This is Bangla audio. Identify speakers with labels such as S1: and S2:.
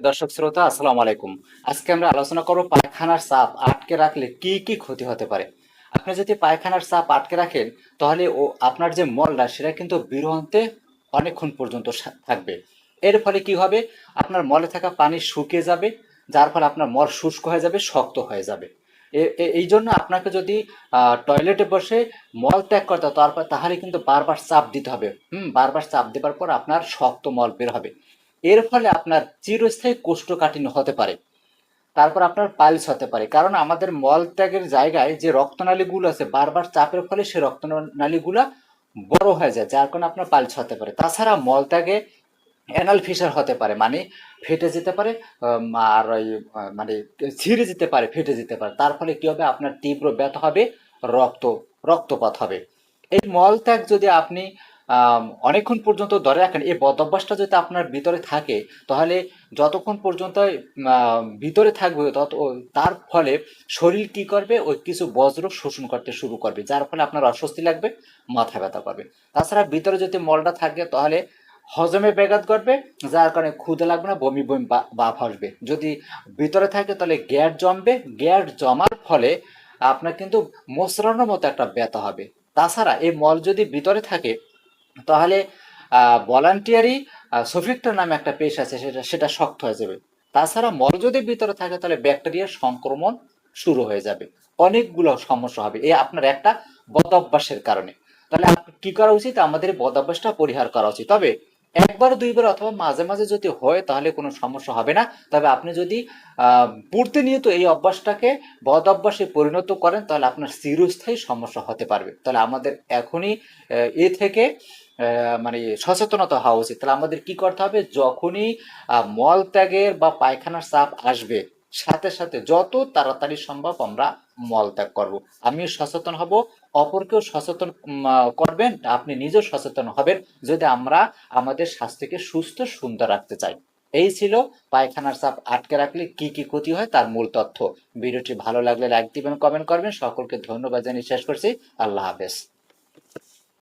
S1: দর্শক শ্রোতা, আসসালামু আলাইকুম। আজকে আমরা আলোচনা করব পায়খানার চাপ আটকে রাখলে কি কি ক্ষতি হতে পারে। আপনি যদি পায়খানার চাপ আটকে রাখেন, তাহলে আপনার যে মলটা সেটা কিন্তু বের হতে অনেকক্ষণ পর্যন্ত থাকবে। এর ফলে কি হবে? আপনার মলে থাকা পানি শুকিয়ে যাবে, যার ফলে আপনার মল শুষ্ক হয়ে যাবে, শক্ত হয়ে যাবে। এই জন্য আপনাকে যদি টয়লেটে বসে মল ত্যাগ করতে হয়, তাহলে কিন্তু বারবার চাপ দিতে হবে। বারবার চাপ দেওয়ার পর আপনার শক্ত মল বের হবে। এর ফলে আপনার চিরস্থায়ী কোষ্ঠকাঠিন্য হতে পারে। তারপর আপনার পাইলস হতে পারে, কারণ আমাদের মল ত্যাগের জায়গায় যে রক্তনালীগুলো আছে, বারবার চাপের ফলে সেই রক্তনালীগুলা বড় হয়ে যায়, যার কারণে আপনার পাইলস হতে পারে। তাছাড়া মল ত্যাগে অ্যানাল ফিসার হতে পারে, মানে ফেটে যেতে পারে। আর ওই মানে ছিঁড়ে যেতে পারে, ফেটে যেতে পারে। তার ফলে কি হবে? আপনার তীব্র ব্যথা হবে, রক্ত রক্তপাত হবে। এই মলত্যাগ যদি আপনি অনেকক্ষণ পর্যন্ত ধরে রাখেন, এই বদ অভ্যাসটা যদি আপনার ভিতরে থাকে, তাহলে যতক্ষণ পর্যন্ত ভিতরে থাকবে তার ফলে শরীর কি করবে? ওই কিছু বজ্র শোষণ করতে শুরু করবে, যার ফলে আপনার অস্বস্তি লাগবে, মাথা ব্যথা করবে। তাছাড়া ভিতরে যদি মলটা থাকে, তাহলে হজমে ব্যাঘাত ঘটবে, যার কারণে ক্ষুধা লাগবে না, বমি বমি ভাব আসবে। যদি ভিতরে থাকে তাহলে গ্যাস জমবে, গ্যাস জমার ফলে আপনার কিন্তু মোচড়ানোর মতো একটা ব্যথা হবে। তাছাড়া এই মল যদি ভিতরে থাকে, তাহলে ভলান্টিয়ারি সোফিক্টর নামে একটা পেশ আছে, সেটা সেটা শক্ত হয়ে যাবে। তাছাড়া মল যদি ভিতরে থাকে, তাহলে ব্যাকটেরিয়ার সংক্রমণ শুরু হয়ে যাবে, অনেকগুলো সমস্যা হবে এই আপনার একটা বদ অভ্যাসের কারণে। তাহলে কি করা উচিত? আমাদের এই বদ অভ্যাসটা পরিহার করা উচিত। তবে একবার দুইবার অথবা মাঝে মাঝে যদি হয়, তাহলে কোনো সমস্যা হবে না। তবে আপনি যদি প্রতিনিয়ত এই অভ্যাসটাকে বদ অভ্যাসে পরিণত করেন, তাহলে আপনার চিরস্থায়ী সমস্যা হতে পারবে। তাহলে আমাদের এখনই এ থেকে মানে সচেতনতা হওয়া উচিত। তাহলে আমাদের কি করতে হবে? যখনই মল ত্যাগের বা পায়খানার চাপ আসবে, সাথে সাথে যত তাড়াতাড়ি সম্ভব আমরা মল ত্যাগ করব। আমিও সচেতন হব, অপরকেও সচেতন করবেন, আপনি নিজেও সচেতন হবেন, যদি আমরা আমাদের স্বাস্থ্যকে সুস্থ সুন্দর রাখতে চাই। এই ছিল পায়খানার চাপ আটকে রাখলে কি কি ক্ষতি হয় তার মূল তথ্য। ভিডিওটি ভালো লাগলে লাইক দিবেন, কমেন্ট করবেন। সকলকে ধন্যবাদ জানিয়ে শেষ করছি। আল্লাহ হাফেজ।